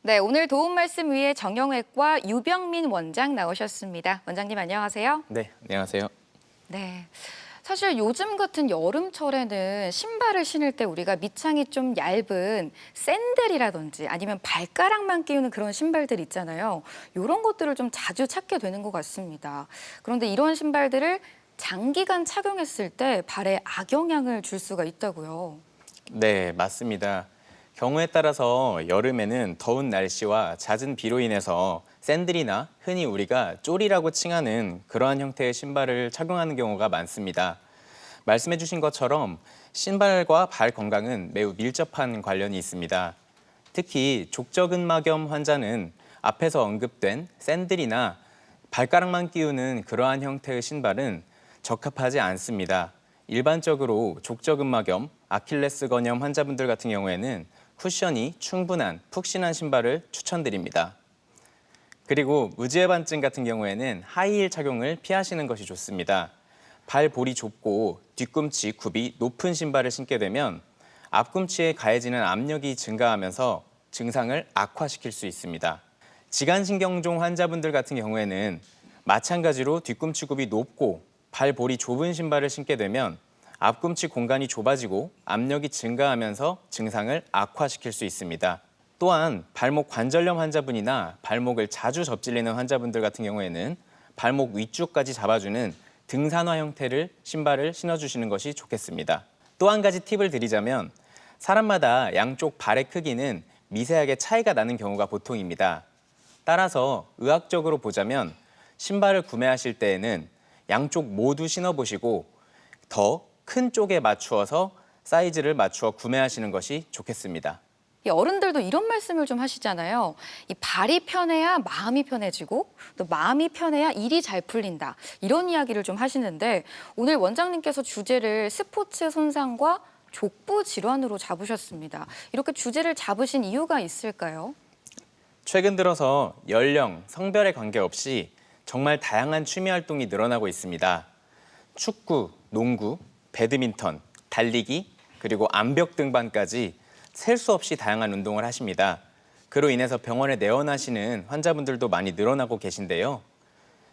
네, 오늘 도움 말씀 위해 정형외과 유병민 원장 나오셨습니다. 원장님 안녕하세요. 네, 안녕하세요. 네. 사실 요즘 같은 여름철에는 신발을 신을 때 우리가 밑창이 좀 얇은 샌들이라든지 아니면 발가락만 끼우는 그런 신발들 있잖아요. 이런 것들을 좀 자주 찾게 되는 것 같습니다. 그런데 이런 신발들을 장기간 착용했을 때 발에 악영향을 줄 수가 있다고요. 네, 맞습니다. 경우에 따라서 여름에는 더운 날씨와 잦은 비로 인해서 샌들이나 흔히 우리가 쫄이라고 칭하는 그러한 형태의 신발을 착용하는 경우가 많습니다. 말씀해 주신 것처럼 신발과 발 건강은 매우 밀접한 관련이 있습니다. 특히 족저근막염 환자는 앞에서 언급된 샌들이나 발가락만 끼우는 그러한 형태의 신발은 적합하지 않습니다. 일반적으로 족저근막염, 아킬레스건염 환자분들 같은 경우에는 쿠션이 충분한 푹신한 신발을 추천드립니다. 그리고 무지해반증 같은 경우에는 하이힐 착용을 피하시는 것이 좋습니다. 발볼이 좁고 뒤꿈치 굽이 높은 신발을 신게 되면 앞꿈치에 가해지는 압력이 증가하면서 증상을 악화시킬 수 있습니다. 지간신경종 환자분들 같은 경우에는 마찬가지로 뒤꿈치 굽이 높고 발볼이 좁은 신발을 신게 되면 앞꿈치 공간이 좁아지고 압력이 증가하면서 증상을 악화시킬 수 있습니다. 또한 발목 관절염 환자분이나 발목을 자주 접질리는 환자분들 같은 경우에는 발목 위쪽까지 잡아주는 등산화 형태를 신발을 신어주시는 것이 좋겠습니다. 또 한 가지 팁을 드리자면 사람마다 양쪽 발의 크기는 미세하게 차이가 나는 경우가 보통입니다. 따라서 의학적으로 보자면 신발을 구매하실 때에는 양쪽 모두 신어보시고 더 큰 쪽에 맞추어서 사이즈를 맞추어 구매하시는 것이 좋겠습니다. 이 어른들도 이런 말씀을 좀 하시잖아요. 이 발이 편해야 마음이 편해지고 또 마음이 편해야 일이 잘 풀린다. 이런 이야기를 좀 하시는데 오늘 원장님께서 주제를 스포츠 손상과 족부 질환으로 잡으셨습니다. 이렇게 주제를 잡으신 이유가 있을까요? 최근 들어서 연령, 성별에 관계없이 정말 다양한 취미 활동이 늘어나고 있습니다. 축구, 농구, 배드민턴, 달리기, 그리고 암벽 등반까지 셀 수 없이 다양한 운동을 하십니다. 그로 인해서 병원에 내원하시는 환자분들도 많이 늘어나고 계신데요.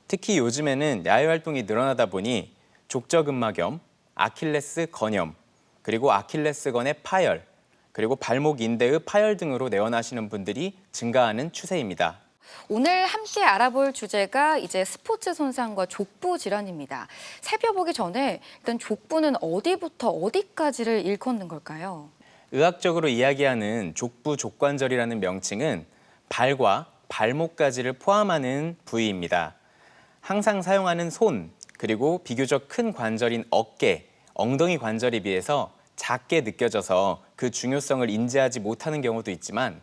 특히 요즘에는 야외 활동이 늘어나다 보니 족저근막염, 아킬레스 건염, 그리고 아킬레스건의 파열, 그리고 발목 인대의 파열 등으로 내원하시는 분들이 증가하는 추세입니다. 오늘 함께 알아볼 주제가 이제 스포츠 손상과 족부 질환입니다. 살펴보기 전에 일단 족부는 어디부터 어디까지를 일컫는 걸까요? 의학적으로 이야기하는 족부 족관절이라는 명칭은 발과 발목까지를 포함하는 부위입니다. 항상 사용하는 손, 그리고 비교적 큰 관절인 어깨, 엉덩이 관절에 비해서 작게 느껴져서 그 중요성을 인지하지 못하는 경우도 있지만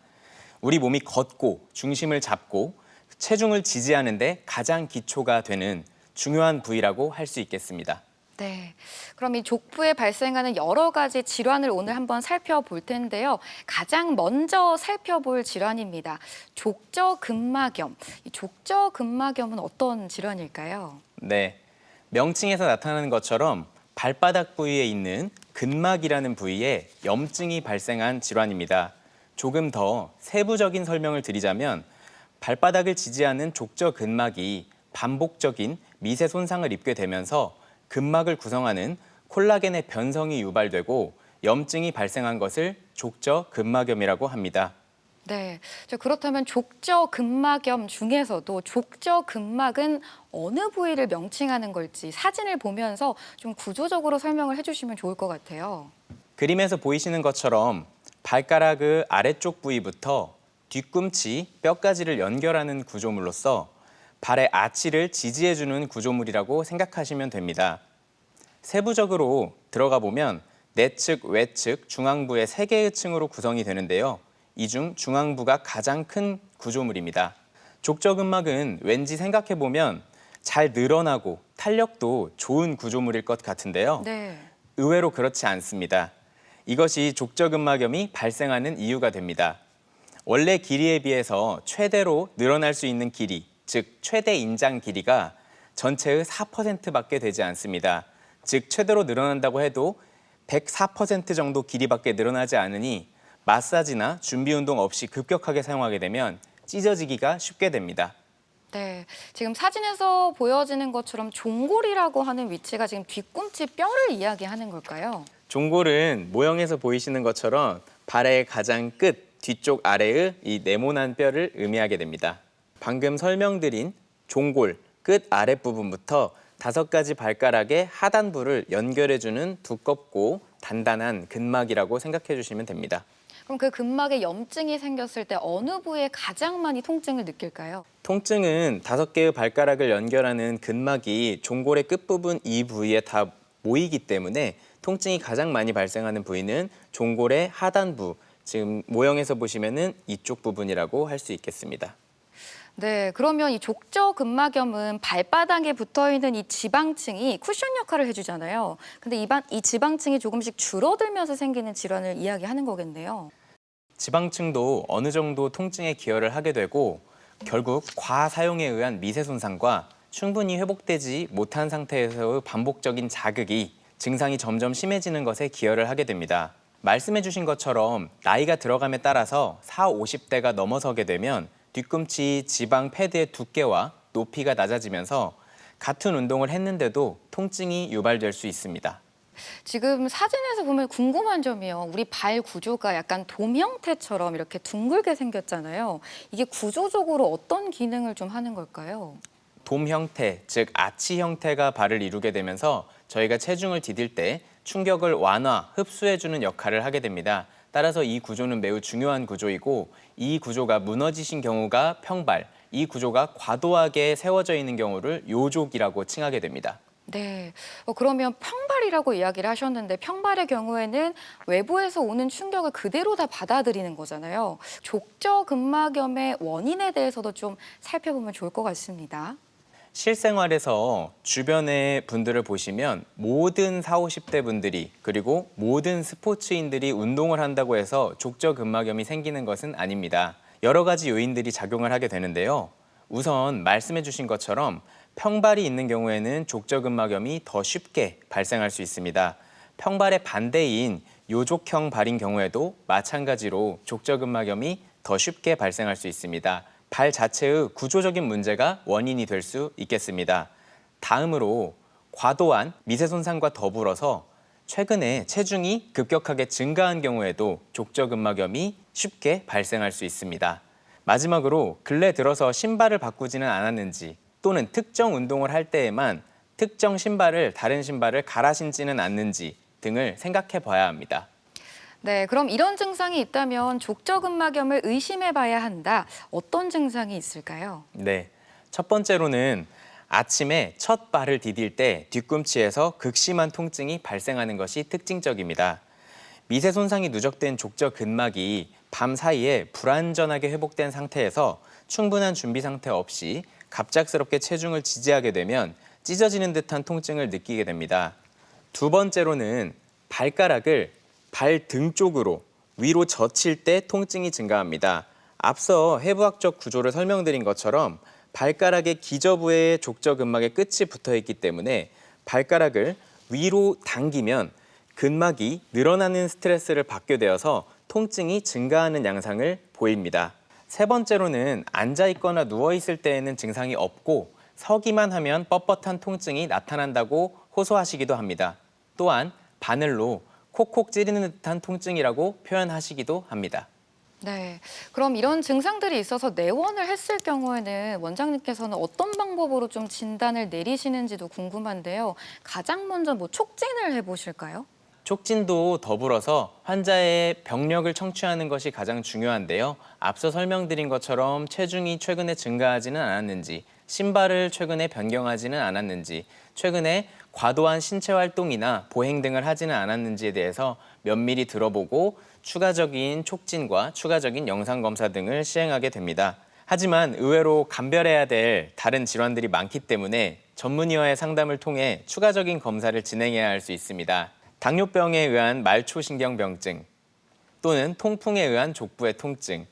우리 몸이 걷고 중심을 잡고 체중을 지지하는 데 가장 기초가 되는 중요한 부위라고 할 수 있겠습니다. 네, 그럼 이 족부에 발생하는 여러 가지 질환을 오늘 한번 살펴볼 텐데요. 가장 먼저 살펴볼 질환입니다. 족저근막염. 이 족저근막염은 어떤 질환일까요? 네, 명칭에서 나타나는 것처럼 발바닥 부위에 있는 근막이라는 부위에 염증이 발생한 질환입니다. 조금 더 세부적인 설명을 드리자면 발바닥을 지지하는 족저근막이 반복적인 미세 손상을 입게 되면서 근막을 구성하는 콜라겐의 변성이 유발되고 염증이 발생한 것을 족저근막염이라고 합니다. 네, 그렇다면 족저근막염 중에서도 족저근막은 어느 부위를 명칭하는 걸지 사진을 보면서 좀 구조적으로 설명을 해주시면 좋을 것 같아요. 그림에서 보이시는 것처럼 발가락의 아래쪽 부위부터 뒤꿈치, 뼈까지를 연결하는 구조물로서 발의 아치를 지지해주는 구조물이라고 생각하시면 됩니다. 세부적으로 들어가 보면 내측, 외측, 중앙부의 3개의 층으로 구성이 되는데요. 이 중 중앙부가 가장 큰 구조물입니다. 족저근막은 왠지 생각해보면 잘 늘어나고 탄력도 좋은 구조물일 것 같은데요. 네. 의외로 그렇지 않습니다. 이것이 족저근막염이 발생하는 이유가 됩니다. 원래 길이에 비해서 최대로 늘어날 수 있는 길이, 즉 최대 인장 길이가 전체의 4%밖에 되지 않습니다. 즉 최대로 늘어난다고 해도 104% 정도 길이밖에 늘어나지 않으니 마사지나 준비 운동 없이 급격하게 사용하게 되면 찢어지기가 쉽게 됩니다. 네, 지금 사진에서 보여지는 것처럼 종골이라고 하는 위치가 지금 뒤꿈치 뼈를 이야기하는 걸까요? 종골은 모형에서 보이시는 것처럼 발의 가장 끝 뒤쪽 아래의 이 네모난 뼈를 의미하게 됩니다. 방금 설명드린 종골 끝 아랫부분부터 5가지 발가락의 하단부를 연결해주는 두껍고 단단한 근막이라고 생각해 주시면 됩니다. 그럼 그 근막에 염증이 생겼을 때 어느 부위에 가장 많이 통증을 느낄까요? 통증은 5개의 발가락을 연결하는 근막이 종골의 끝부분 이 부위에 다 모이기 때문에 통증이 가장 많이 발생하는 부위는 종골의 하단부, 지금 모형에서 보시면은 이쪽 부분이라고 할 수 있겠습니다. 네, 그러면 이 족저근막염은 발바닥에 붙어 있는 이 지방층이 쿠션 역할을 해주잖아요. 근데 이 지방층이 조금씩 줄어들면서 생기는 질환을 이야기하는 거겠네요. 지방층도 어느 정도 통증에 기여를 하게 되고 결국 과사용에 의한 미세 손상과 충분히 회복되지 못한 상태에서의 반복적인 자극이 증상이 점점 심해지는 것에 기여를 하게 됩니다. 말씀해 주신 것처럼 나이가 들어감에 따라서 40, 50대가 넘어서게 되면 뒤꿈치 지방 패드의 두께와 높이가 낮아지면서 같은 운동을 했는데도 통증이 유발될 수 있습니다. 지금 사진에서 보면 궁금한 점이요. 우리 발 구조가 약간 돔 형태처럼 이렇게 둥글게 생겼잖아요. 이게 구조적으로 어떤 기능을 좀 하는 걸까요? 돔 형태, 즉 아치 형태가 발을 이루게 되면서 저희가 체중을 디딜 때 충격을 완화, 흡수해주는 역할을 하게 됩니다. 따라서 이 구조는 매우 중요한 구조이고 이 구조가 무너지신 경우가 평발, 이 구조가 과도하게 세워져 있는 경우를 요족이라고 칭하게 됩니다. 네. 그러면 평발이라고 이야기를 하셨는데 평발의 경우에는 외부에서 오는 충격을 그대로 다 받아들이는 거잖아요. 족저근막염의 원인에 대해서도 좀 살펴보면 좋을 것 같습니다. 실생활에서 주변의 분들을 보시면 모든 40, 50대 분들이 그리고 모든 스포츠인들이 운동을 한다고 해서 족저근막염이 생기는 것은 아닙니다. 여러 가지 요인들이 작용을 하게 되는데요. 우선 말씀해 주신 것처럼 평발이 있는 경우에는 족저근막염이 더 쉽게 발생할 수 있습니다. 평발의 반대인 요족형 발인 경우에도 마찬가지로 족저근막염이 더 쉽게 발생할 수 있습니다. 발 자체의 구조적인 문제가 원인이 될 수 있겠습니다. 다음으로 과도한 미세 손상과 더불어서 최근에 체중이 급격하게 증가한 경우에도 족저근막염이 쉽게 발생할 수 있습니다. 마지막으로 근래 들어서 신발을 바꾸지는 않았는지 또는 특정 운동을 할 때에만 특정 신발을 다른 신발을 갈아 신지는 않는지 등을 생각해 봐야 합니다. 네, 그럼 이런 증상이 있다면 족저근막염을 의심해 봐야 한다. 어떤 증상이 있을까요? 네, 첫 번째로는 아침에 첫 발을 디딜 때 뒤꿈치에서 극심한 통증이 발생하는 것이 특징적입니다. 미세 손상이 누적된 족저근막이 밤 사이에 불완전하게 회복된 상태에서 충분한 준비 상태 없이 갑작스럽게 체중을 지지하게 되면 찢어지는 듯한 통증을 느끼게 됩니다. 두 번째로는 발가락을 발 등 쪽으로 위로 젖힐 때 통증이 증가합니다. 앞서 해부학적 구조를 설명드린 것처럼 발가락의 기저부에 족저근막의 끝이 붙어 있기 때문에 발가락을 위로 당기면 근막이 늘어나는 스트레스를 받게 되어서 통증이 증가하는 양상을 보입니다. 세 번째로는 앉아 있거나 누워 있을 때에는 증상이 없고 서기만 하면 뻣뻣한 통증이 나타난다고 호소하시기도 합니다. 또한 바늘로 콕콕 찌르는 듯한 통증이라고 표현하시기도 합니다. 네, 그럼 이런 증상들이 있어서 내원을 했을 경우에는 원장님께서는 어떤 방법으로 좀 진단을 내리시는지도 궁금한데요. 가장 먼저 촉진을 해보실까요? 촉진도 더불어서 환자의 병력을 청취하는 것이 가장 중요한데요. 앞서 설명드린 것처럼 체중이 최근에 증가하지는 않았는지, 신발을 최근에 변경하지는 않았는지, 최근에 과도한 신체 활동이나 보행 등을 하지는 않았는지에 대해서 면밀히 들어보고 추가적인 촉진과 추가적인 영상 검사 등을 시행하게 됩니다. 하지만 의외로 감별해야 될 다른 질환들이 많기 때문에 전문의와의 상담을 통해 추가적인 검사를 진행해야 할 수 있습니다. 당뇨병에 의한 말초신경병증 또는 통풍에 의한 족부의 통증,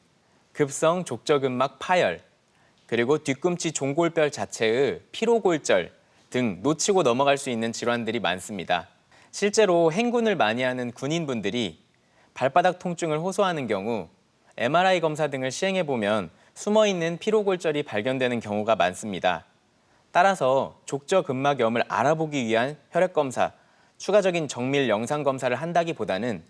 급성 족저근막 파열, 그리고 뒤꿈치 종골뼈 자체의 피로골절 등 놓치고 넘어갈 수 있는 질환들이 많습니다. 실제로 행군을 많이 하는 군인분들이 발바닥 통증을 호소하는 경우 MRI 검사 등을 시행해 보면 숨어있는 피로골절이 발견되는 경우가 많습니다. 따라서 족저근막염을 알아보기 위한 혈액 검사, 추가적인 정밀 영상 검사를 한다기보다는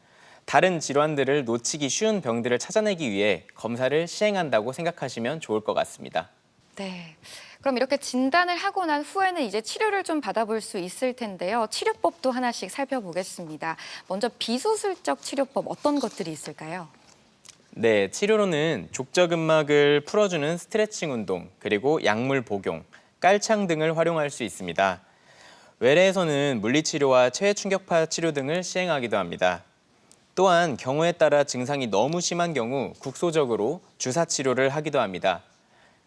다른 질환들을 놓치기 쉬운 병들을 찾아내기 위해 검사를 시행한다고 생각하시면 좋을 것 같습니다. 네. 그럼 이렇게 진단을 하고 난 후에는 이제 치료를 좀 받아볼 수 있을 텐데요. 치료법도 하나씩 살펴보겠습니다. 먼저 비수술적 치료법 어떤 것들이 있을까요? 네, 치료로는 족저근막을 풀어주는 스트레칭 운동, 그리고 약물 복용, 깔창 등을 활용할 수 있습니다. 외래에서는 물리치료와 체외 충격파 치료 등을 시행하기도 합니다. 또한 경우에 따라 증상이 너무 심한 경우 국소적으로 주사 치료를 하기도 합니다.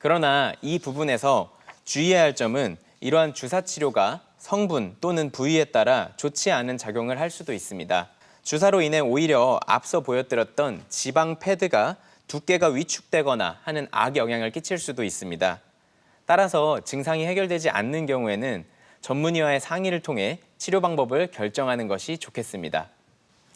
그러나 이 부분에서 주의해야 할 점은 이러한 주사 치료가 성분 또는 부위에 따라 좋지 않은 작용을 할 수도 있습니다. 주사로 인해 오히려 앞서 보여드렸던 지방 패드가 두께가 위축되거나 하는 악영향을 끼칠 수도 있습니다. 따라서 증상이 해결되지 않는 경우에는 전문의와의 상의를 통해 치료 방법을 결정하는 것이 좋겠습니다.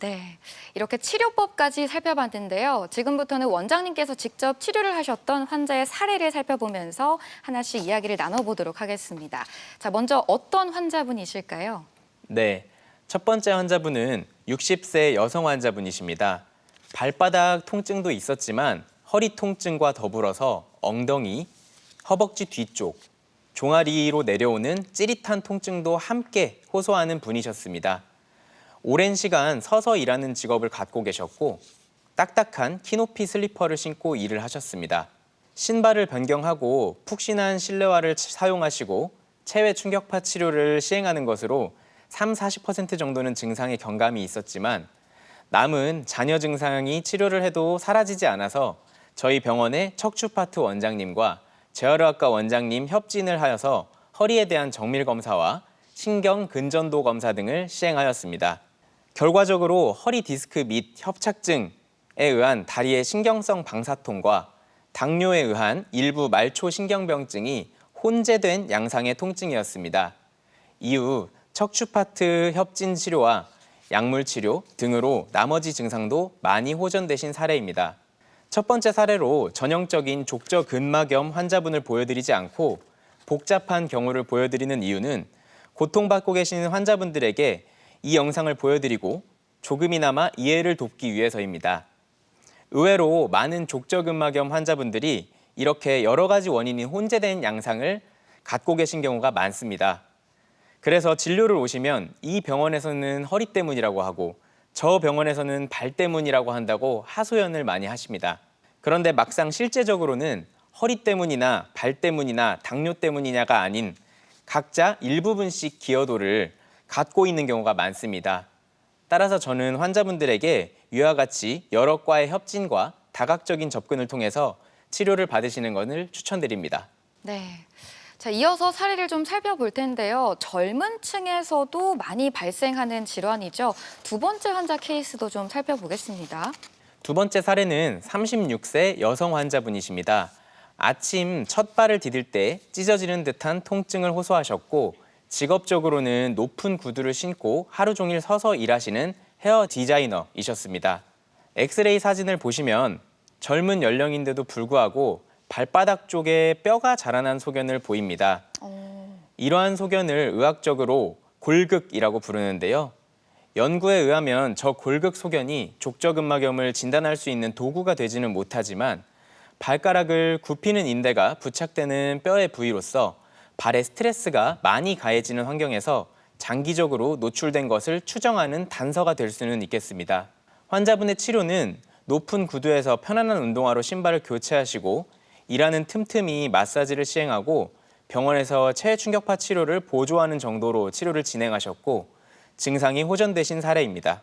네, 이렇게 치료법까지 살펴봤는데요. 지금부터는 원장님께서 직접 치료를 하셨던 환자의 사례를 살펴보면서 하나씩 이야기를 나눠보도록 하겠습니다. 자, 먼저 어떤 환자분이실까요? 네, 첫 번째 환자분은 60세 여성 환자분이십니다. 발바닥 통증도 있었지만 허리 통증과 더불어서 엉덩이, 허벅지 뒤쪽, 종아리로 내려오는 찌릿한 통증도 함께 호소하는 분이셨습니다. 오랜 시간 서서 일하는 직업을 갖고 계셨고 딱딱한 키높이 슬리퍼를 신고 일을 하셨습니다. 신발을 변경하고 푹신한 실내화를 사용하시고 체외 충격파 치료를 시행하는 것으로 30-40% 정도는 증상에 경감이 있었지만 남은 잔여 증상이 치료를 해도 사라지지 않아서 저희 병원의 척추파트 원장님과 재활의학과 원장님 협진을 하여서 허리에 대한 정밀 검사와 신경 근전도 검사 등을 시행하였습니다. 결과적으로 허리 디스크 및 협착증에 의한 다리의 신경성 방사통과 당뇨에 의한 일부 말초 신경병증이 혼재된 양상의 통증이었습니다. 이후 척추파트 협진 치료와 약물 치료 등으로 나머지 증상도 많이 호전되신 사례입니다. 첫 번째 사례로 전형적인 족저근막염 환자분을 보여드리지 않고 복잡한 경우를 보여드리는 이유는 고통받고 계시는 환자분들에게 이 영상을 보여드리고 조금이나마 이해를 돕기 위해서입니다. 의외로 많은 족저근막염 환자분들이 이렇게 여러 가지 원인이 혼재된 양상을 갖고 계신 경우가 많습니다. 그래서 진료를 오시면 이 병원에서는 허리 때문이라고 하고 저 병원에서는 발 때문이라고 한다고 하소연을 많이 하십니다. 그런데 막상 실제적으로는 허리 때문이나 발 때문이나 당뇨 때문이냐가 아닌 각자 일부분씩 기여도를 갖고 있는 경우가 많습니다. 따라서 저는 환자분들에게 이와 같이 여러 과의 협진과 다각적인 접근을 통해서 치료를 받으시는 것을 추천드립니다. 네. 자, 이어서 사례를 좀 살펴볼 텐데요. 젊은 층에서도 많이 발생하는 질환이죠. 두 번째 환자 케이스도 좀 살펴보겠습니다. 두 번째 사례는 36세 여성 환자분이십니다. 아침 첫 발을 디딜 때 찢어지는 듯한 통증을 호소하셨고 직업적으로는 높은 구두를 신고 하루 종일 서서 일하시는 헤어 디자이너이셨습니다. 엑스레이 사진을 보시면 젊은 연령인데도 불구하고 발바닥 쪽에 뼈가 자라난 소견을 보입니다. 이러한 소견을 의학적으로 골극이라고 부르는데요. 연구에 의하면 저 골극 소견이 족저근막염을 진단할 수 있는 도구가 되지는 못하지만 발가락을 굽히는 인대가 부착되는 뼈의 부위로서 발에 스트레스가 많이 가해지는 환경에서 장기적으로 노출된 것을 추정하는 단서가 될 수는 있겠습니다. 환자분의 치료는 높은 구두에서 편안한 운동화로 신발을 교체하시고 일하는 틈틈이 마사지를 시행하고 병원에서 체외 충격파 치료를 보조하는 정도로 치료를 진행하셨고 증상이 호전되신 사례입니다.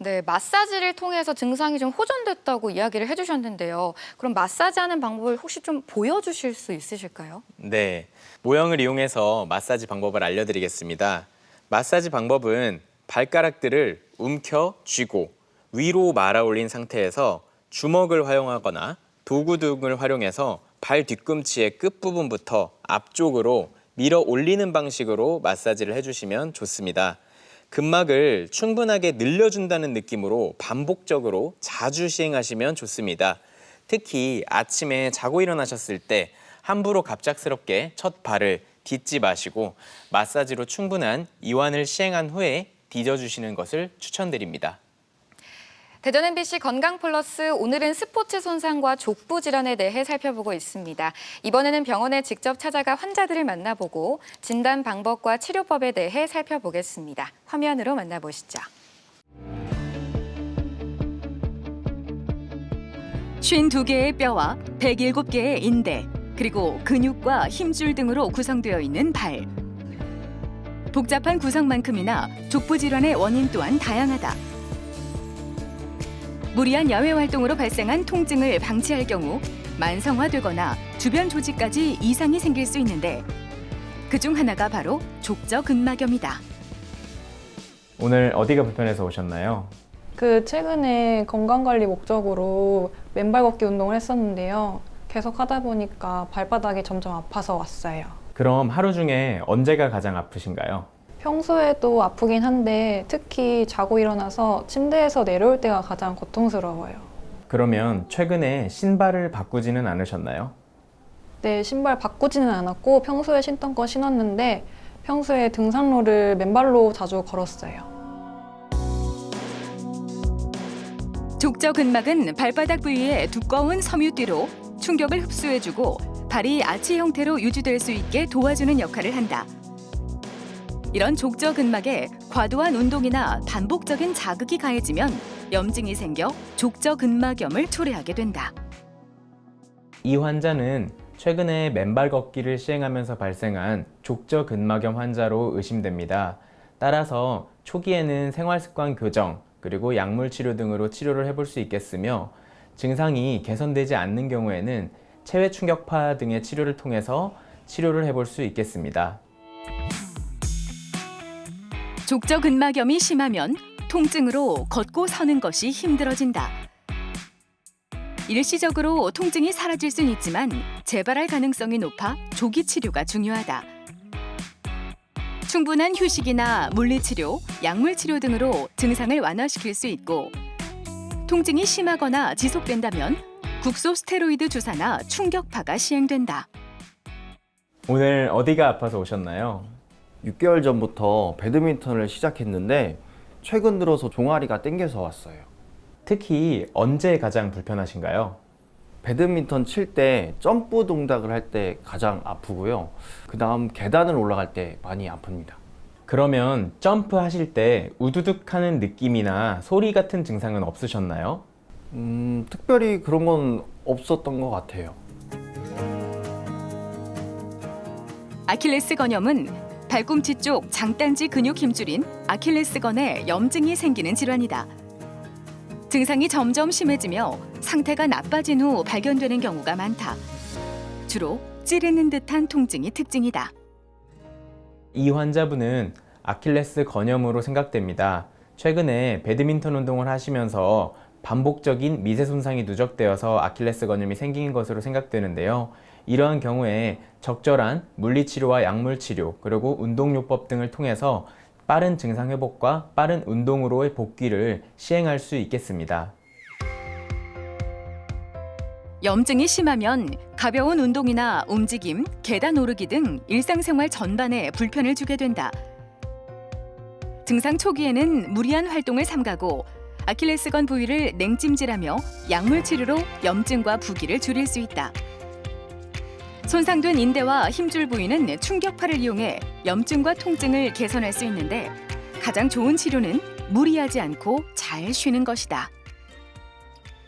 네, 마사지를 통해서 증상이 좀 호전됐다고 이야기를 해주셨는데요. 그럼 마사지하는 방법을 혹시 좀 보여주실 수 있으실까요? 네, 모형을 이용해서 마사지 방법을 알려드리겠습니다. 마사지 방법은 발가락들을 움켜 쥐고 위로 말아 올린 상태에서 주먹을 활용하거나 도구 등을 활용해서 발 뒤꿈치의 끝부분부터 앞쪽으로 밀어 올리는 방식으로 마사지를 해주시면 좋습니다. 근막을 충분하게 늘려준다는 느낌으로 반복적으로 자주 시행하시면 좋습니다. 특히 아침에 자고 일어나셨을 때 함부로 갑작스럽게 첫 발을 딛지 마시고 마사지로 충분한 이완을 시행한 후에 디뎌주시는 것을 추천드립니다. 대전 MBC 건강플러스 오늘은 스포츠 손상과 족부 질환에 대해 살펴보고 있습니다. 이번에는 병원에 직접 찾아가 환자들을 만나보고 진단 방법과 치료법에 대해 살펴보겠습니다. 화면으로 만나보시죠. 52개의 뼈와 107개의 인대, 그리고 근육과 힘줄 등으로 구성되어 있는 발. 복잡한 구성만큼이나 족부 질환의 원인 또한 다양하다. 무리한 야외 활동으로 발생한 통증을 방치할 경우 만성화되거나 주변 조직까지 이상이 생길 수 있는데 그중 하나가 바로 족저근막염이다. 오늘 어디가 불편해서 오셨나요? 최근에 건강관리 목적으로 맨발 걷기 운동을 했었는데요. 계속 하다 보니까 발바닥이 점점 아파서 왔어요. 그럼 하루 중에 언제가 가장 아프신가요? 평소에도 아프긴 한데 특히 자고 일어나서 침대에서 내려올 때가 가장 고통스러워요. 그러면 최근에 신발을 바꾸지는 않으셨나요? 네, 신발 바꾸지는 않았고 평소에 신던 거 신었는데 평소에 등산로를 맨발로 자주 걸었어요. 족저근막은 발바닥 부위의 두꺼운 섬유띠로 충격을 흡수해주고 발이 아치 형태로 유지될 수 있게 도와주는 역할을 한다. 이런 족저근막에 과도한 운동이나 반복적인 자극이 가해지면 염증이 생겨 족저근막염을 초래하게 된다. 이 환자는 최근에 맨발 걷기를 시행하면서 발생한 족저근막염 환자로 의심됩니다. 따라서 초기에는 생활습관 교정, 그리고 약물 치료 등으로 치료를 해볼 수 있겠으며 증상이 개선되지 않는 경우에는 체외 충격파 등의 치료를 통해서 치료를 해볼 수 있겠습니다. 족저근막염이 심하면 통증으로 걷고 서는 것이 힘들어진다. 일시적으로 통증이 사라질 수는 있지만 재발할 가능성이 높아 조기 치료가 중요하다. 충분한 휴식이나 물리치료, 약물치료 등으로 증상을 완화시킬 수 있고 통증이 심하거나 지속된다면 국소 스테로이드 주사나 충격파가 시행된다. 오늘 어디가 아파서 오셨나요? 6개월 전부터 배드민턴을 시작했는데 최근 들어서 종아리가 땡겨서 왔어요. 특히 언제 가장 불편하신가요? 배드민턴 칠 때 점프 동작을 할 때 가장 아프고요. 그 다음 계단을 올라갈 때 많이 아픕니다. 그러면 점프 하실 때 우두둑 하는 느낌이나 소리 같은 증상은 없으셨나요? 특별히 그런 건 없었던 것 같아요. 아킬레스건염은 발꿈치 쪽 장단지 근육 힘줄인 아킬레스건에 염증이 생기는 질환이다. 증상이 점점 심해지며 상태가 나빠진 후 발견되는 경우가 많다. 주로 찌르는 듯한 통증이 특징이다. 이 환자분은 아킬레스 건염으로 생각됩니다. 최근에 배드민턴 운동을 하시면서 반복적인 미세 손상이 누적되어서 아킬레스 건염이 생긴 것으로 생각되는데요. 이러한 경우에 적절한 물리치료와 약물치료, 그리고 운동요법 등을 통해서 빠른 증상 회복과 빠른 운동으로의 복귀를 시행할 수 있겠습니다. 염증이 심하면 가벼운 운동이나 움직임, 계단 오르기 등 일상생활 전반에 불편을 주게 된다. 증상 초기에는 무리한 활동을 삼가고 아킬레스건 부위를 냉찜질하며 약물 치료로 염증과 부기를 줄일 수 있다. 손상된 인대와 힘줄 부위는 충격파를 이용해 염증과 통증을 개선할 수 있는데 가장 좋은 치료는 무리하지 않고 잘 쉬는 것이다.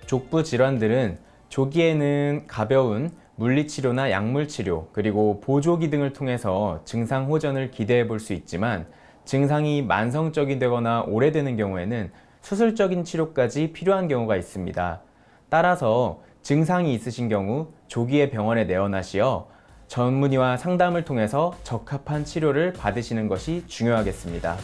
족부 질환들은 조기에는 가벼운 물리치료나 약물치료, 그리고 보조기 등을 통해서 증상 호전을 기대해 볼 수 있지만 증상이 만성적이 되거나 오래되는 경우에는 수술적인 치료까지 필요한 경우가 있습니다. 따라서 증상이 있으신 경우 조기에 병원에 내원하시어 전문의와 상담을 통해서 적합한 치료를 받으시는 것이 중요하겠습니다.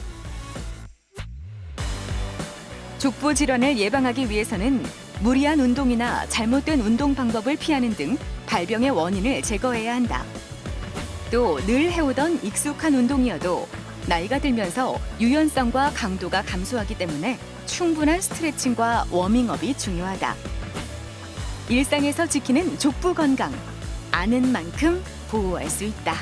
족부 질환을 예방하기 위해서는 무리한 운동이나 잘못된 운동 방법을 피하는 등 발병의 원인을 제거해야 한다. 또 늘 해오던 익숙한 운동이어도 나이가 들면서 유연성과 강도가 감소하기 때문에 충분한 스트레칭과 워밍업이 중요하다. 일상에서 지키는 족부 건강. 아는 만큼 보호할 수 있다.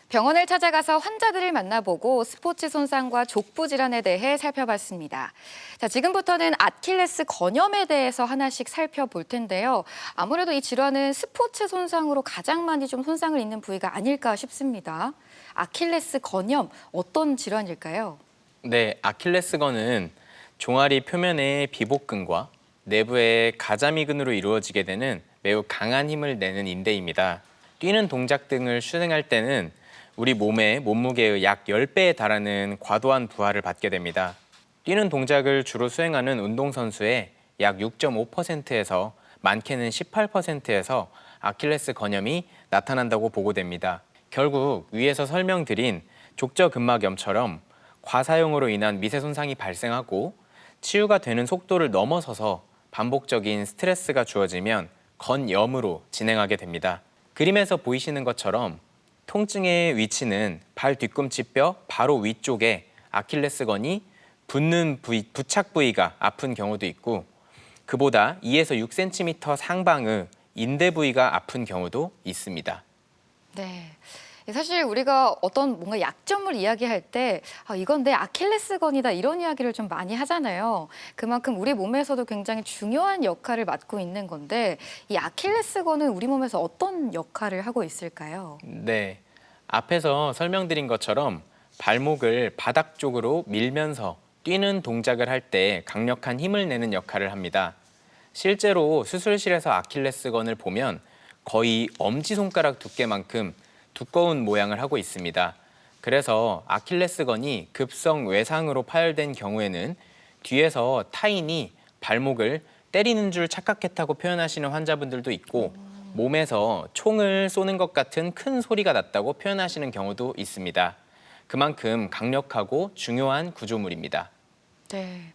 병원을 찾아가서 환자들을 만나보고 스포츠 손상과 족부 질환에 대해 살펴봤습니다. 자, 지금부터는 아킬레스 건염에 대해서 하나씩 살펴볼 텐데요. 아무래도 이 질환은 스포츠 손상으로 가장 많이 좀 손상을 입는 부위가 아닐까 싶습니다. 아킬레스 건염, 어떤 질환일까요? 네, 아킬레스건은 종아리 표면의 비복근과 내부의 가자미근으로 이루어지게 되는 매우 강한 힘을 내는 인대입니다. 뛰는 동작 등을 수행할 때는 우리 몸의 몸무게의 약 10배에 달하는 과도한 부하를 받게 됩니다. 뛰는 동작을 주로 수행하는 운동선수의 약 6.5%에서 많게는 18%에서 아킬레스 건염이 나타난다고 보고됩니다. 결국 위에서 설명드린 족저근막염처럼 과사용으로 인한 미세 손상이 발생하고 치유가 되는 속도를 넘어서서 반복적인 스트레스가 주어지면 건염으로 진행하게 됩니다. 그림에서 보이시는 것처럼 통증의 위치는 발 뒤꿈치뼈 바로 위쪽에 아킬레스건이 붙는 부위, 부착 부위가 아픈 경우도 있고 그보다 2에서 6cm 상방의 인대 부위가 아픈 경우도 있습니다. 네. 사실 우리가 어떤 뭔가 약점을 이야기할 때 이건 내 아킬레스건이다 이런 이야기를 좀 많이 하잖아요. 그만큼 우리 몸에서도 굉장히 중요한 역할을 맡고 있는 건데 이 아킬레스건은 우리 몸에서 어떤 역할을 하고 있을까요? 네, 앞에서 설명드린 것처럼 발목을 바닥 쪽으로 밀면서 뛰는 동작을 할 때 강력한 힘을 내는 역할을 합니다. 실제로 수술실에서 아킬레스건을 보면 거의 엄지손가락 두께만큼 두꺼운 모양을 하고 있습니다. 그래서 아킬레스건이 급성 외상으로 파열된 경우에는 뒤에서 타인이 발목을 때리는 줄 착각했다고 표현하시는 환자분들도 있고 몸에서 총을 쏘는 것 같은 큰 소리가 났다고 표현하시는 경우도 있습니다. 그만큼 강력하고 중요한 구조물입니다. 네.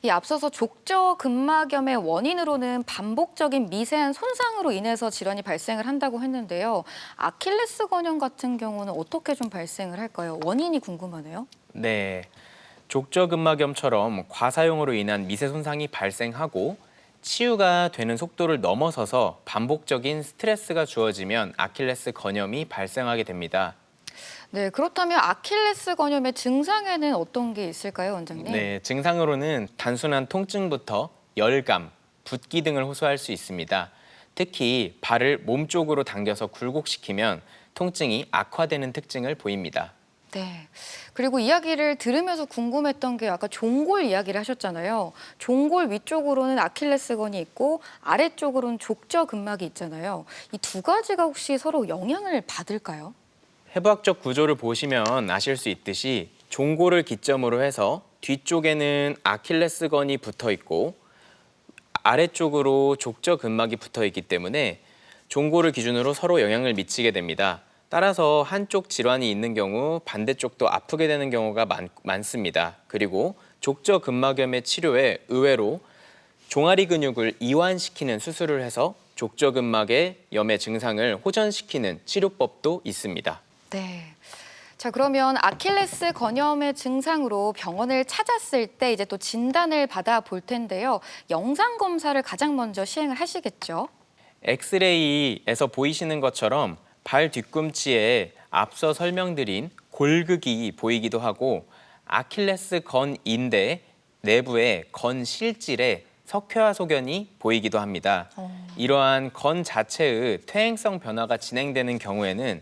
이 앞서서 족저근막염의 원인으로는 반복적인 미세한 손상으로 인해서 질환이 발생을 한다고 했는데요. 아킬레스 건염 같은 경우는 어떻게 좀 발생을 할까요? 원인이 궁금하네요. 네, 족저근막염처럼 과사용으로 인한 미세 손상이 발생하고 치유가 되는 속도를 넘어서서 반복적인 스트레스가 주어지면 아킬레스 건염이 발생하게 됩니다. 네, 그렇다면 아킬레스 건염의 증상에는 어떤 게 있을까요, 원장님? 네, 증상으로는 단순한 통증부터 열감, 붓기 등을 호소할 수 있습니다. 특히 발을 몸쪽으로 당겨서 굴곡시키면 통증이 악화되는 특징을 보입니다. 네. 그리고 이야기를 들으면서 궁금했던 게 아까 종골 이야기를 하셨잖아요. 종골 위쪽으로는 아킬레스건이 있고 아래쪽으로는 족저근막이 있잖아요. 이 두 가지가 혹시 서로 영향을 받을까요? 해부학적 구조를 보시면 아실 수 있듯이 종골을 기점으로 해서 뒤쪽에는 아킬레스건이 붙어 있고 아래쪽으로 족저근막이 붙어 있기 때문에 종골을 기준으로 서로 영향을 미치게 됩니다. 따라서 한쪽 질환이 있는 경우 반대쪽도 아프게 되는 경우가 많습니다. 그리고 족저근막염의 치료에 의외로 종아리 근육을 이완시키는 수술을 해서 족저근막의 염의 증상을 호전시키는 치료법도 있습니다. 네. 자, 그러면 아킬레스 건염의 증상으로 병원을 찾았을 때 이제 또 진단을 받아 볼 텐데요. 영상 검사를 가장 먼저 시행을 하시겠죠? 엑스레이에서 보이시는 것처럼 발 뒤꿈치에 앞서 설명드린 골극이 보이기도 하고 아킬레스 건 인대 내부의 건 실질에 석회화 소견이 보이기도 합니다. 이러한 건 자체의 퇴행성 변화가 진행되는 경우에는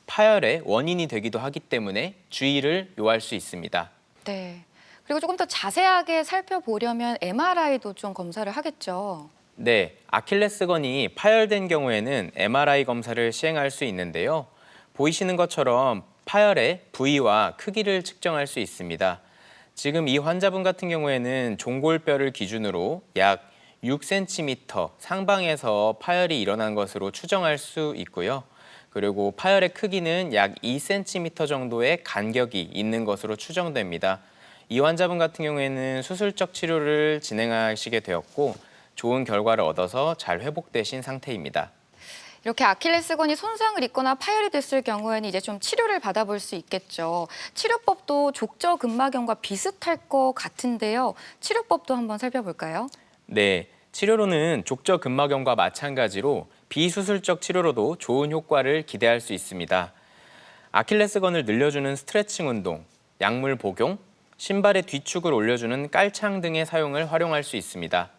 파열의 원인이 되기도 하기 때문에 주의를 요할 수 있습니다. 네. 그리고 조금 더 자세하게 살펴보려면 MRI도 좀 검사를 하겠죠. 네, 아킬레스건이 파열된 경우에는 MRI 검사를 시행할 수 있는데요. 보이시는 것처럼 파열의 부위와 크기를 측정할 수 있습니다. 지금 이 환자분 같은 경우에는 종골뼈를 기준으로 약 6cm 상방에서 파열이 일어난 것으로 추정할 수 있고요. 그리고 파열의 크기는 약 2cm 정도의 간격이 있는 것으로 추정됩니다. 이 환자분 같은 경우에는 수술적 치료를 진행하시게 되었고 좋은 결과를 얻어서 잘 회복되신 상태입니다. 이렇게 아킬레스건이 손상을 입거나 파열이 됐을 경우에는 이제 좀 치료를 받아볼 수 있겠죠. 치료법도 족저근막염과 비슷할 것 같은데요. 치료법도 한번 살펴볼까요? 네, 치료로는 족저근막염과 마찬가지로 비수술적 치료로도 좋은 효과를 기대할 수 있습니다. 아킬레스건을 늘려주는 스트레칭 운동, 약물 복용, 신발의 뒤축을 올려주는 깔창 등의 사용을 활용할 수 있습니다.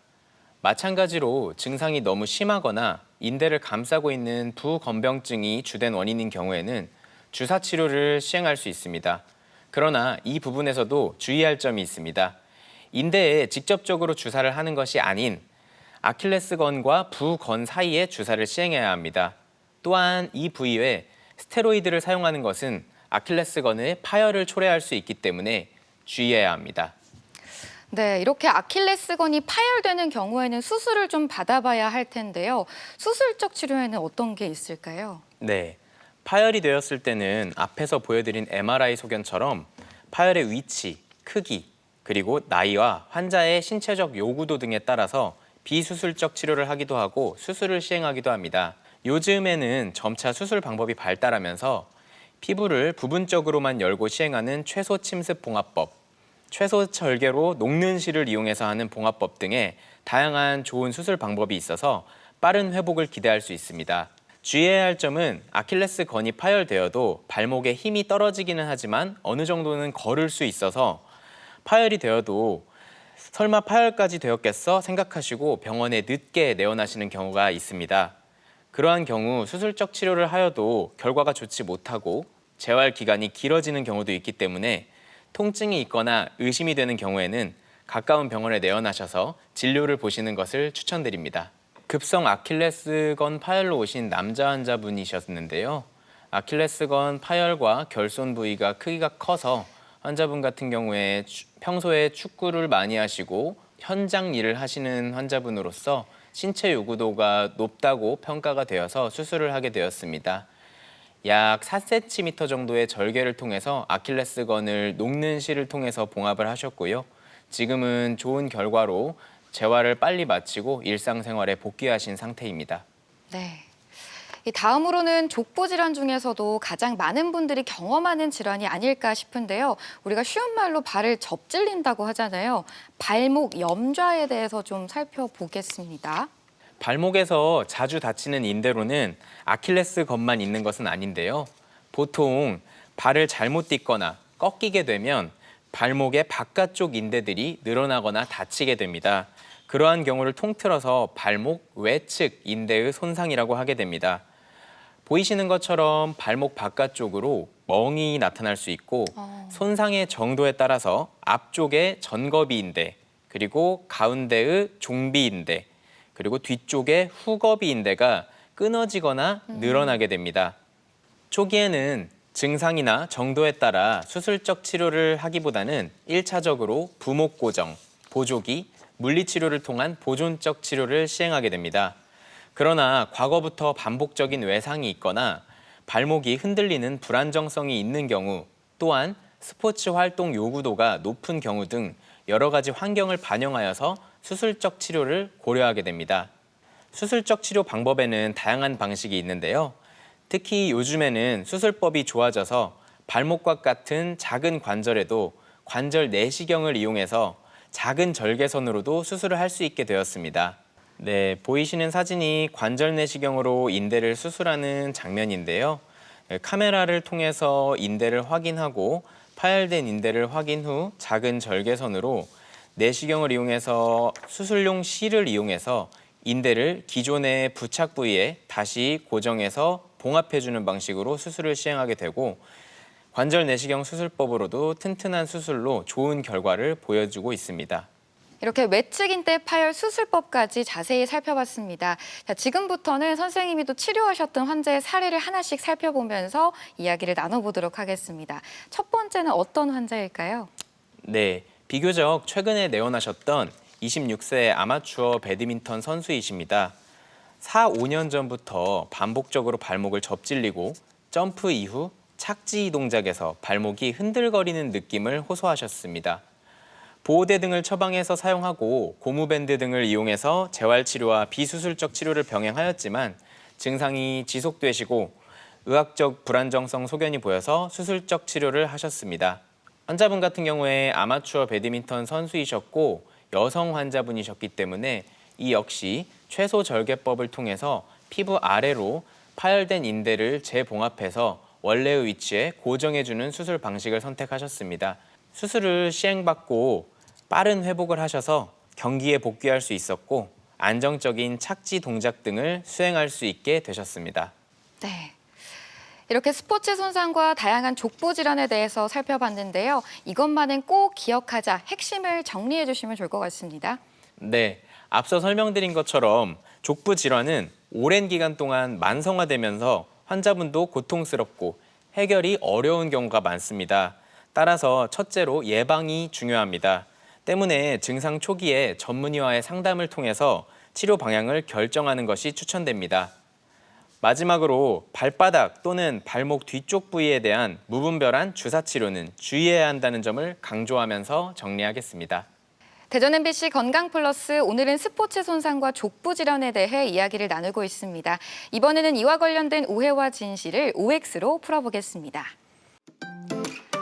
마찬가지로 증상이 너무 심하거나 인대를 감싸고 있는 부건병증이 주된 원인인 경우에는 주사 치료를 시행할 수 있습니다. 그러나 이 부분에서도 주의할 점이 있습니다. 인대에 직접적으로 주사를 하는 것이 아닌 아킬레스건과 부건 사이에 주사를 시행해야 합니다. 또한 이 부위에 스테로이드를 사용하는 것은 아킬레스건의 파열을 초래할 수 있기 때문에 주의해야 합니다. 네, 이렇게 아킬레스건이 파열되는 경우에는 수술을 좀 받아봐야 할 텐데요. 수술적 치료에는 어떤 게 있을까요? 네, 파열이 되었을 때는 앞에서 보여드린 MRI 소견처럼 파열의 위치, 크기, 그리고 나이와 환자의 신체적 요구도 등에 따라서 비수술적 치료를 하기도 하고 수술을 시행하기도 합니다. 요즘에는 점차 수술 방법이 발달하면서 피부를 부분적으로만 열고 시행하는 최소 침습 봉합법, 최소 절개로 녹는 실을 이용해서 하는 봉합법 등의 다양한 좋은 수술 방법이 있어서 빠른 회복을 기대할 수 있습니다. 주의해야 할 점은 아킬레스건이 파열되어도 발목에 힘이 떨어지기는 하지만 어느 정도는 걸을 수 있어서 파열이 되어도 설마 파열까지 되었겠어 생각하시고 병원에 늦게 내원하시는 경우가 있습니다. 그러한 경우 수술적 치료를 하여도 결과가 좋지 못하고 재활 기간이 길어지는 경우도 있기 때문에 통증이 있거나 의심이 되는 경우에는 가까운 병원에 내원하셔서 진료를 보시는 것을 추천드립니다. 급성 아킬레스건 파열로 오신 남자 환자분이셨는데요. 아킬레스건 파열과 결손 부위가 크기가 커서 환자분 같은 경우에 평소에 축구를 많이 하시고 현장 일을 하시는 환자분으로서 신체 요구도가 높다고 평가가 되어서 수술을 하게 되었습니다. 약 4cm 정도의 절개를 통해서 아킬레스건을 녹는 실을 통해서 봉합을 하셨고요. 지금은 좋은 결과로 재활을 빨리 마치고 일상생활에 복귀하신 상태입니다. 네. 이 다음으로는 족부 질환 중에서도 가장 많은 분들이 경험하는 질환이 아닐까 싶은데요. 우리가 쉬운 말로 발을 접질린다고 하잖아요. 발목 염좌에 대해서 좀 살펴보겠습니다. 발목에서 자주 다치는 인대로는 아킬레스건만 있는 것은 아닌데요. 보통 발을 잘못 딛거나 꺾이게 되면 발목의 바깥쪽 인대들이 늘어나거나 다치게 됩니다. 그러한 경우를 통틀어서 발목 외측 인대의 손상이라고 하게 됩니다. 보이시는 것처럼 발목 바깥쪽으로 멍이 나타날 수 있고 손상의 정도에 따라서 앞쪽의 전거비 인대, 그리고 가운데의 종비 인대, 그리고 뒤쪽의 후거비 인대가 끊어지거나 늘어나게 됩니다. 초기에는 증상이나 정도에 따라 수술적 치료를 하기보다는 1차적으로 부목 고정, 보조기, 물리치료를 통한 보존적 치료를 시행하게 됩니다. 그러나 과거부터 반복적인 외상이 있거나 발목이 흔들리는 불안정성이 있는 경우, 또한 스포츠 활동 요구도가 높은 경우 등 여러 가지 환경을 반영하여서 수술적 치료를 고려하게 됩니다. 수술적 치료 방법에는 다양한 방식이 있는데요. 특히 요즘에는 수술법이 좋아져서 발목과 같은 작은 관절에도 관절 내시경을 이용해서 작은 절개선으로도 수술을 할 수 있게 되었습니다. 네, 보이시는 사진이 관절 내시경으로 인대를 수술하는 장면인데요. 카메라를 통해서 인대를 확인하고 파열된 인대를 확인 후 작은 절개선으로 내시경을 이용해서 수술용 실을 이용해서 인대를 기존의 부착 부위에 다시 고정해서 봉합해주는 방식으로 수술을 시행하게 되고, 관절 내시경 수술법으로도 튼튼한 수술로 좋은 결과를 보여주고 있습니다. 이렇게 외측 인대 파열 수술법까지 자세히 살펴봤습니다. 자, 지금부터는 선생님이 또 치료하셨던 환자의 사례를 하나씩 살펴보면서 이야기를 나눠보도록 하겠습니다. 첫 번째는 어떤 환자일까요? 네, 비교적 최근에 내원하셨던 26세 아마추어 배드민턴 선수이십니다. 4, 5년 전부터 반복적으로 발목을 접질리고 점프 이후 착지 동작에서 발목이 흔들거리는 느낌을 호소하셨습니다. 보호대 등을 처방해서 사용하고 고무밴드 등을 이용해서 재활치료와 비수술적 치료를 병행하였지만 증상이 지속되시고 의학적 불안정성 소견이 보여서 수술적 치료를 하셨습니다. 환자분 같은 경우에 아마추어 배드민턴 선수이셨고 여성 환자분이셨기 때문에 이 역시 최소 절개법을 통해서 피부 아래로 파열된 인대를 재봉합해서 원래의 위치에 고정해주는 수술 방식을 선택하셨습니다. 수술을 시행받고 빠른 회복을 하셔서 경기에 복귀할 수 있었고 안정적인 착지 동작 등을 수행할 수 있게 되셨습니다. 네. 이렇게 스포츠 손상과 다양한 족부 질환에 대해서 살펴봤는데요. 이것만은 꼭 기억하자 핵심을 정리해 주시면 좋을 것 같습니다. 네, 앞서 설명드린 것처럼 족부 질환은 오랜 기간 동안 만성화되면서 환자분도 고통스럽고 해결이 어려운 경우가 많습니다. 따라서 첫째로 예방이 중요합니다. 때문에 증상 초기에 전문의와의 상담을 통해서 치료 방향을 결정하는 것이 추천됩니다. 마지막으로 발바닥 또는 발목 뒤쪽 부위에 대한 무분별한 주사 치료는 주의해야 한다는 점을 강조하면서 정리하겠습니다. 대전 MBC 건강플러스, 오늘은 스포츠 손상과 족부 질환에 대해 이야기를 나누고 있습니다. 이번에는 이와 관련된 오해와 진실을 OX로 풀어보겠습니다.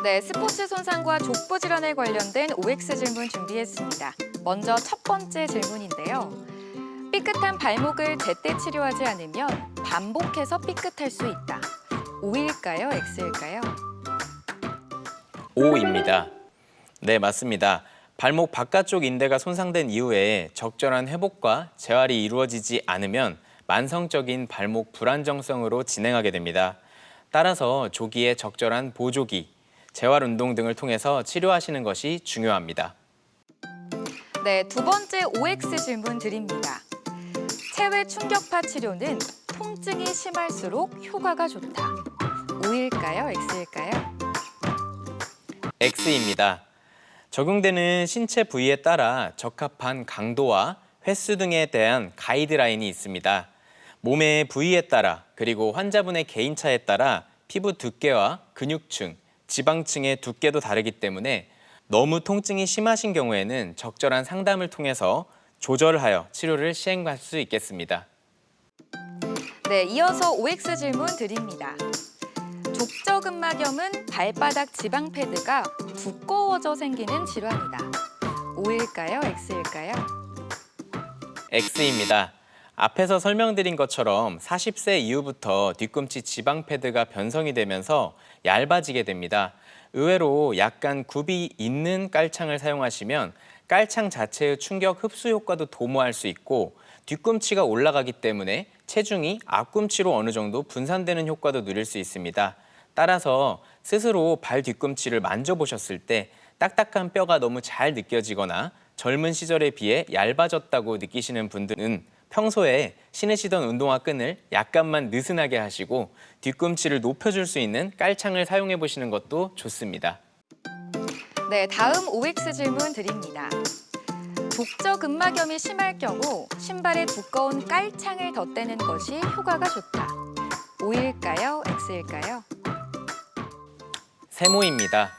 네, 스포츠 손상과 족부 질환에 관련된 OX 질문 준비했습니다. 먼저 첫 번째 질문인데요. 삐끗한 발목을 제때 치료하지 않으면 반복해서 삐끗할 수 있다. O일까요? X일까요? O입니다. 네, 맞습니다. 발목 바깥쪽 인대가 손상된 이후에 적절한 회복과 재활이 이루어지지 않으면 만성적인 발목 불안정성으로 진행하게 됩니다. 따라서 조기에 적절한 보조기, 재활 운동 등을 통해서 치료하시는 것이 중요합니다. 네, 두 번째 OX 질문 드립니다. 체외 충격파 치료는 통증이 심할수록 효과가 좋다. O일까요? X일까요? X입니다. 적용되는 신체 부위에 따라 적합한 강도와 횟수 등에 대한 가이드라인이 있습니다. 몸의 부위에 따라 그리고 환자분의 개인차에 따라 피부 두께와 근육층, 지방층의 두께도 다르기 때문에 너무 통증이 심하신 경우에는 적절한 상담을 통해서 조절하여 치료를 시행할 수 있겠습니다. 네, 이어서 OX 질문 드립니다. 족저근막염은 발바닥 지방 패드가 두꺼워져 생기는 질환이다. O일까요? X일까요? X입니다. 앞에서 설명드린 것처럼 40세 이후부터 뒤꿈치 지방 패드가 변성이 되면서 얇아지게 됩니다. 의외로 약간 굽이 있는 깔창을 사용하시면 깔창 자체의 충격 흡수 효과도 도모할 수 있고 뒤꿈치가 올라가기 때문에 체중이 앞꿈치로 어느 정도 분산되는 효과도 누릴 수 있습니다. 따라서 스스로 발 뒤꿈치를 만져보셨을 때 딱딱한 뼈가 너무 잘 느껴지거나 젊은 시절에 비해 얇아졌다고 느끼시는 분들은 평소에 신으시던 운동화 끈을 약간만 느슨하게 하시고 뒤꿈치를 높여줄 수 있는 깔창을 사용해 보시는 것도 좋습니다. 네, 다음 OX 질문 드립니다. 족저근막염이 심할 경우 신발에 두꺼운 깔창을 덧대는 것이 효과가 좋다. O일까요? X일까요? 세모입니다.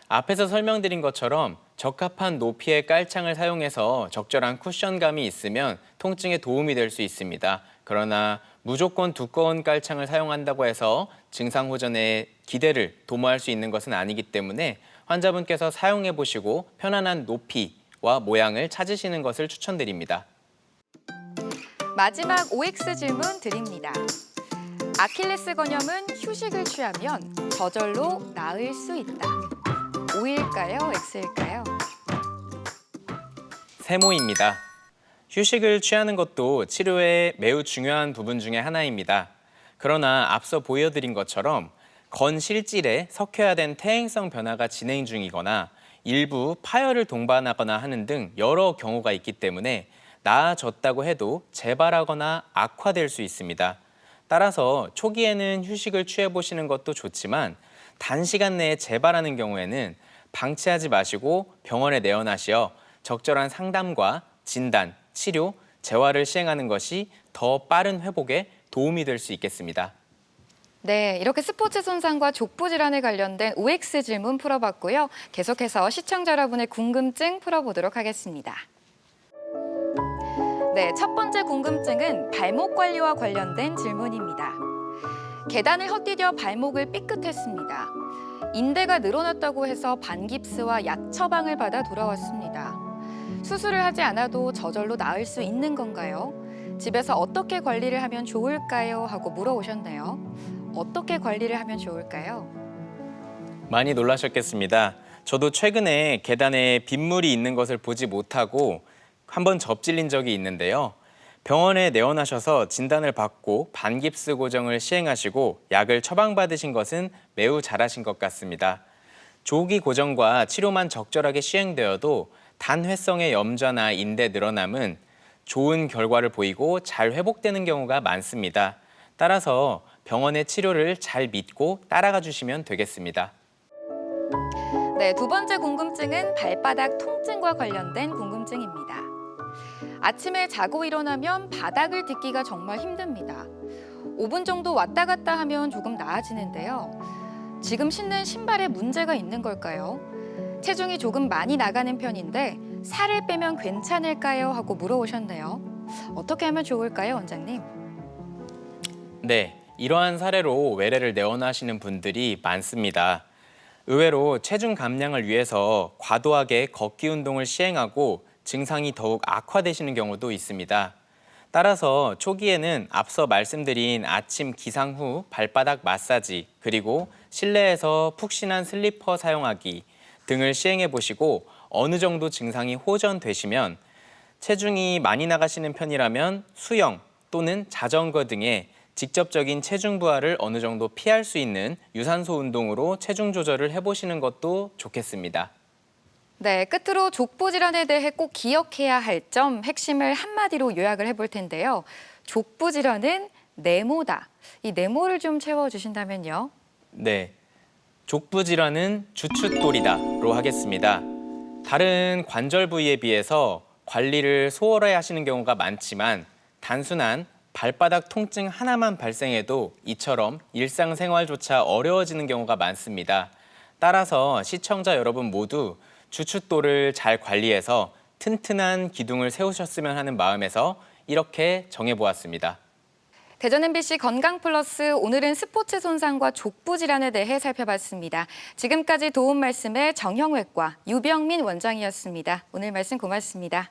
앞에서 설명드린 것처럼 적합한 높이의 깔창을 사용해서 적절한 쿠션감이 있으면 통증에 도움이 될 수 있습니다. 그러나 무조건 두꺼운 깔창을 사용한다고 해서 증상 호전에 기대를 도모할 수 있는 것은 아니기 때문에 환자분께서 사용해 보시고 편안한 높이와 모양을 찾으시는 것을 추천드립니다. 마지막 OX 질문 드립니다. 아킬레스 건염은 휴식을 취하면 저절로 나을 수 있다. O일까요? X일까요? 세모입니다. 휴식을 취하는 것도 치료의 매우 중요한 부분 중에 하나입니다. 그러나 앞서 보여드린 것처럼 건실질에 석회화된 퇴행성 변화가 진행 중이거나 일부 파열을 동반하거나 하는 등 여러 경우가 있기 때문에 나아졌다고 해도 재발하거나 악화될 수 있습니다. 따라서 초기에는 휴식을 취해보시는 것도 좋지만 단시간 내에 재발하는 경우에는 방치하지 마시고 병원에 내원하시어 적절한 상담과 진단, 치료, 재활을 시행하는 것이 더 빠른 회복에 도움이 될 수 있겠습니다. 네, 이렇게 스포츠 손상과 족부 질환에 관련된 OX 질문 풀어봤고요. 계속해서 시청자 여러분의 궁금증 풀어보도록 하겠습니다. 네, 첫 번째 궁금증은 발목 관리와 관련된 질문입니다. 계단을 헛디뎌 발목을 삐끗했습니다. 인대가 늘어났다고 해서 반깁스와 약 처방을 받아 돌아왔습니다. 수술을 하지 않아도 저절로 나을 수 있는 건가요? 집에서 어떻게 관리를 하면 좋을까요? 하고 물어오셨네요. 어떻게 관리를 하면 좋을까요? 많이 놀라셨겠습니다. 저도 최근에 계단에 빗물이 있는 것을 보지 못하고 한번 접질린 적이 있는데요. 병원에 내원하셔서 진단을 받고 반깁스 고정을 시행하시고 약을 처방받으신 것은 매우 잘하신 것 같습니다. 조기 고정과 치료만 적절하게 시행되어도 단회성의 염좌나 인대 늘어남은 좋은 결과를 보이고 잘 회복되는 경우가 많습니다. 따라서 병원의 치료를 잘 믿고 따라가 주시면 되겠습니다. 네, 두 번째 궁금증은 발바닥 통증과 관련된 궁금증입니다. 아침에 자고 일어나면 바닥을 딛기가 정말 힘듭니다. 5분 정도 왔다 갔다 하면 조금 나아지는데요. 지금 신는 신발에 문제가 있는 걸까요? 체중이 조금 많이 나가는 편인데 살을 빼면 괜찮을까요? 하고 물어오셨네요. 어떻게 하면 좋을까요, 원장님? 네, 이러한 사례로 외래를 내원하시는 분들이 많습니다. 의외로 체중 감량을 위해서 과도하게 걷기 운동을 시행하고 증상이 더욱 악화되시는 경우도 있습니다. 따라서 초기에는 앞서 말씀드린 아침 기상 후 발바닥 마사지, 그리고 실내에서 푹신한 슬리퍼 사용하기 등을 시행해 보시고 어느 정도 증상이 호전되시면 체중이 많이 나가시는 편이라면 수영 또는 자전거 등의 직접적인 체중 부하를 어느 정도 피할 수 있는 유산소 운동으로 체중 조절을 해보시는 것도 좋겠습니다. 네, 끝으로 족부 질환에 대해 꼭 기억해야 할 점 핵심을 한마디로 요약을 해볼 텐데요. 족부 질환은 네모다. 이 네모를 좀 채워주신다면요. 네, 족부 질환은 주춧돌이다로 하겠습니다. 다른 관절 부위에 비해서 관리를 소홀히 하시는 경우가 많지만 단순한 발바닥 통증 하나만 발생해도 이처럼 일상생활조차 어려워지는 경우가 많습니다. 따라서 시청자 여러분 모두 주춧돌을 잘 관리해서 튼튼한 기둥을 세우셨으면 하는 마음에서 이렇게 정해보았습니다. 대전 MBC 건강플러스 오늘은 스포츠 손상과 족부 질환에 대해 살펴봤습니다. 지금까지 도움 말씀의 정형외과 유병민 원장이었습니다. 오늘 말씀 고맙습니다.